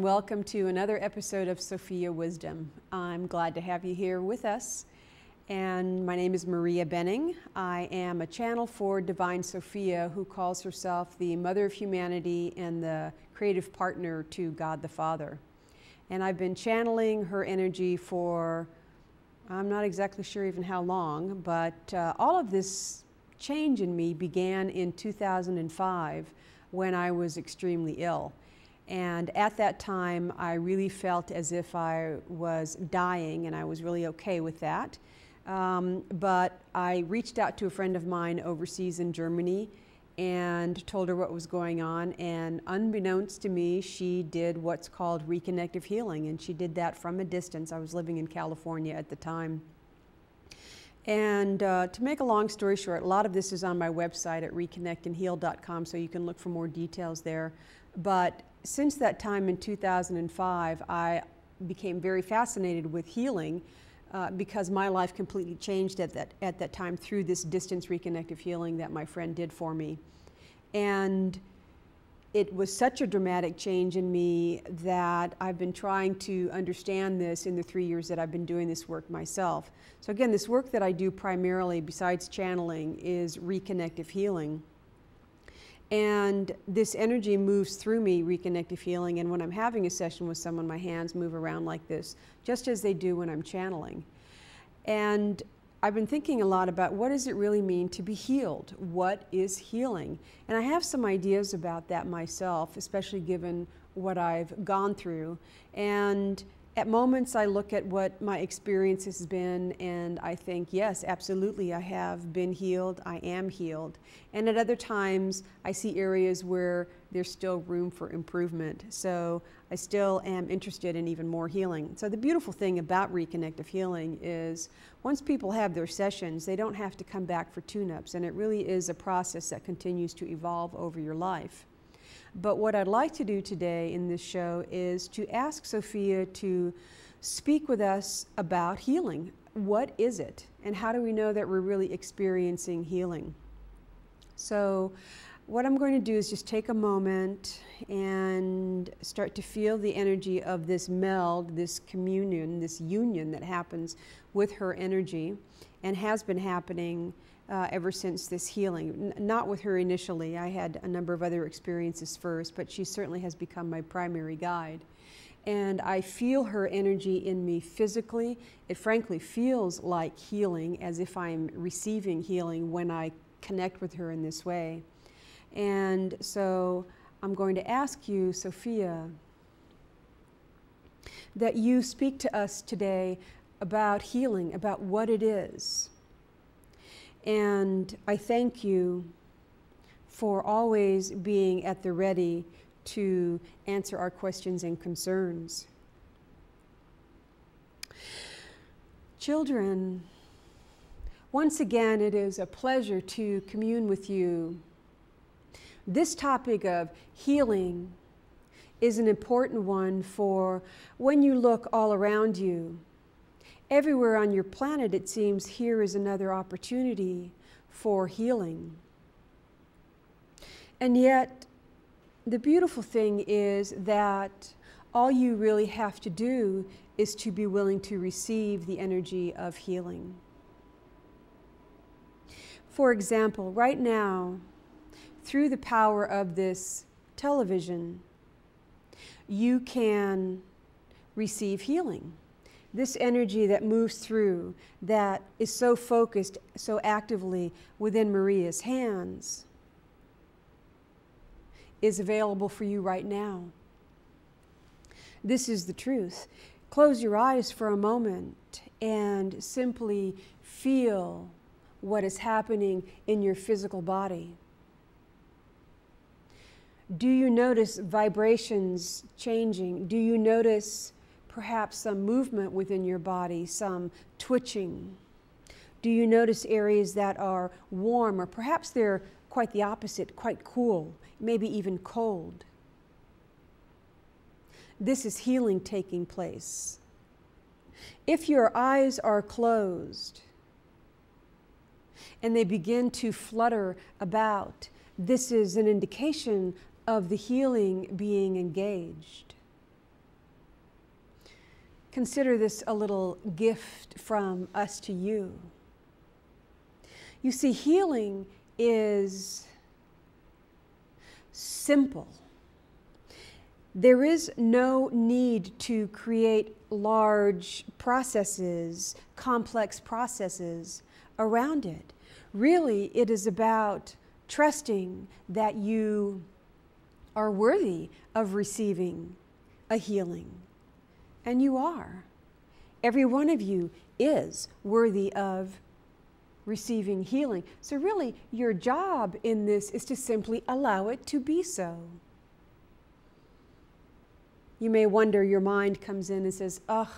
welcome to another episode of Sophia Wisdom. I'm glad to have you here with us. And my name is Maria Benning. I am a channel for Divine Sophia, who calls herself the Mother of Humanity and the creative partner to God the Father. And I've been channeling her energy for, I'm not exactly sure even how long, but all of this change in me began in 2005 when I was extremely ill. And at that time, I really felt as if I was dying, and I was really okay with that. But I reached out to a friend of mine overseas in Germany and told her what was going on. And unbeknownst to me, she did what's called reconnective healing. And she did that from a distance. I was living in California at the time. And to make a long story short, a lot of this is on my website at reconnectandheal.com, so you can look for more details there. But since that time in 2005, I became very fascinated with healing because my life completely changed at that time through this distance reconnective healing that my friend did for me. And it was such a dramatic change in me that I've been trying to understand this in the 3 years that I've been doing this work myself. So again, this work that I do primarily, besides channeling, is reconnective healing. And this energy moves through me, reconnective healing, and when I'm having a session with someone, my hands move around like this, just as they do when I'm channeling. And I've been thinking a lot about what does it really mean to be healed? What is healing? And I have some ideas about that myself, especially given what I've gone through. And at moments I look at what my experience has been and I think, yes, absolutely, I have been healed, I am healed. And at other times I see areas where there's still room for improvement. So I still am interested in even more healing. So the beautiful thing about reconnective healing is once people have their sessions, they don't have to come back for tune-ups, and it really is a process that continues to evolve over your life. But what I'd like to do today in this show is to ask Sophia to speak with us about healing. What is it? And how do we know that we're really experiencing healing? So what I'm going to do is just take a moment and start to feel the energy of this meld, this communion, this union that happens with her energy and has been happening ever since this healing. Not with her initially. I had a number of other experiences first, but she certainly has become my primary guide. And I feel her energy in me physically. It frankly feels like healing, as if I'm receiving healing when I connect with her in this way. And so I'm going to ask you, Sophia, that you speak to us today about healing, about what it is. And I thank you for always being at the ready to answer our questions and concerns. Children, once again, it is a pleasure to commune with you. This topic of healing is an important one for when you look all around you. Everywhere on your planet, it seems, here is another opportunity for healing. And yet, the beautiful thing is that all you really have to do is to be willing to receive the energy of healing. For example, right now, through the power of this television, you can receive healing. This energy that moves through, that is so focused, so actively within Maria's hands, is available for you right now. This is the truth. Close your eyes for a moment and simply feel what is happening in your physical body. Do you notice vibrations changing? Do you notice perhaps some movement within your body, some twitching? Do you notice areas that are warm, or perhaps they're quite the opposite, quite cool, maybe even cold? This is healing taking place. If your eyes are closed and they begin to flutter about, this is an indication of the healing being engaged. consider this a little gift from us to you. You see, healing is simple. There is no need to create large processes, complex processes around it. Really, it is about trusting that you are worthy of receiving a healing. And you are. Every one of you is worthy of receiving healing. So really, your job in this is to simply allow it to be so. You may wonder, your mind comes in and says, ugh,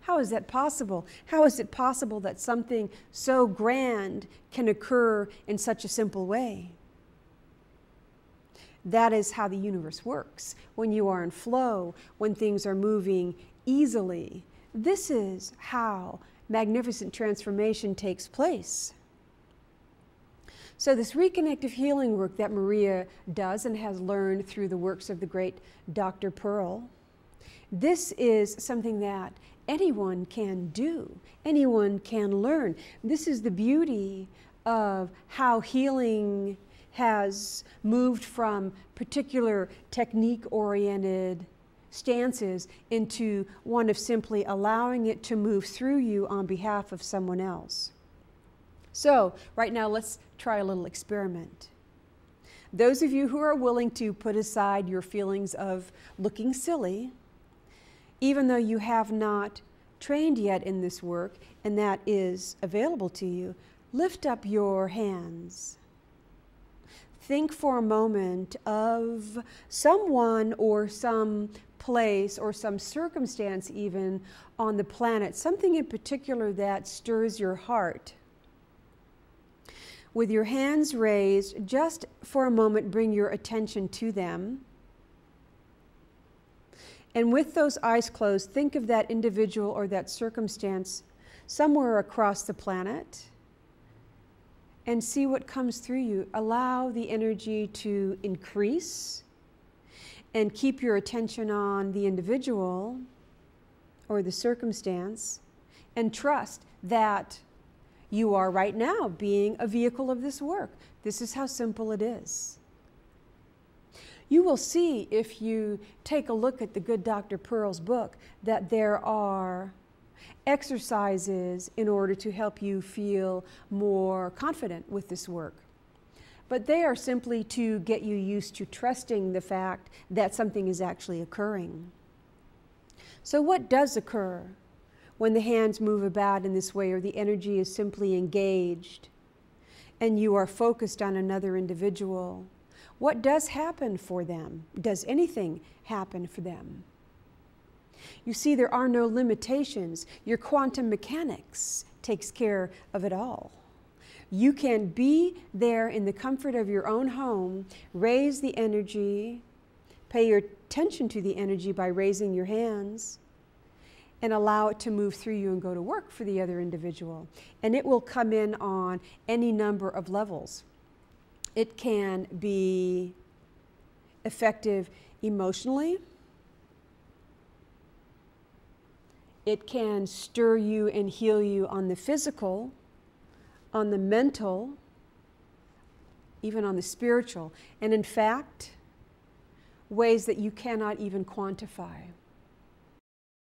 how is that possible? How is it possible that something so grand can occur in such a simple way? That is how the universe works. When you are in flow, when things are moving easily, this is how magnificent transformation takes place. So this reconnective healing work that Maria does and has learned through the works of the great Dr. Pearl, this is something that anyone can do, anyone can learn. This is the beauty of how healing has moved from particular technique-oriented stances into one of simply allowing it to move through you on behalf of someone else. So, right now, let's try a little experiment. Those of you who are willing to put aside your feelings of looking silly, even though you have not trained yet in this work, and that is available to you, lift up your hands. Think for a moment of someone or some place or some circumstance even on the planet, something in particular that stirs your heart. With your hands raised, just for a moment, bring your attention to them. And with those eyes closed, think of that individual or that circumstance somewhere across the planet and see what comes through you. Allow the energy to increase and keep your attention on the individual or the circumstance, and trust that you are right now being a vehicle of this work. This is how simple it is. You will see, if you take a look at the good Dr. Pearl's book, that there are exercises in order to help you feel more confident with this work. But they are simply to get you used to trusting the fact that something is actually occurring. So what does occur when the hands move about in this way, or the energy is simply engaged and you are focused on another individual? What does happen for them? Does anything happen for them? You see, there are no limitations. Your quantum mechanics takes care of it all. You can be there in the comfort of your own home, raise the energy, pay your attention to the energy by raising your hands, and allow it to move through you and go to work for the other individual. And it will come in on any number of levels. It can be effective emotionally. It can stir you and heal you on the physical, on the mental, even on the spiritual, and in fact, ways that you cannot even quantify.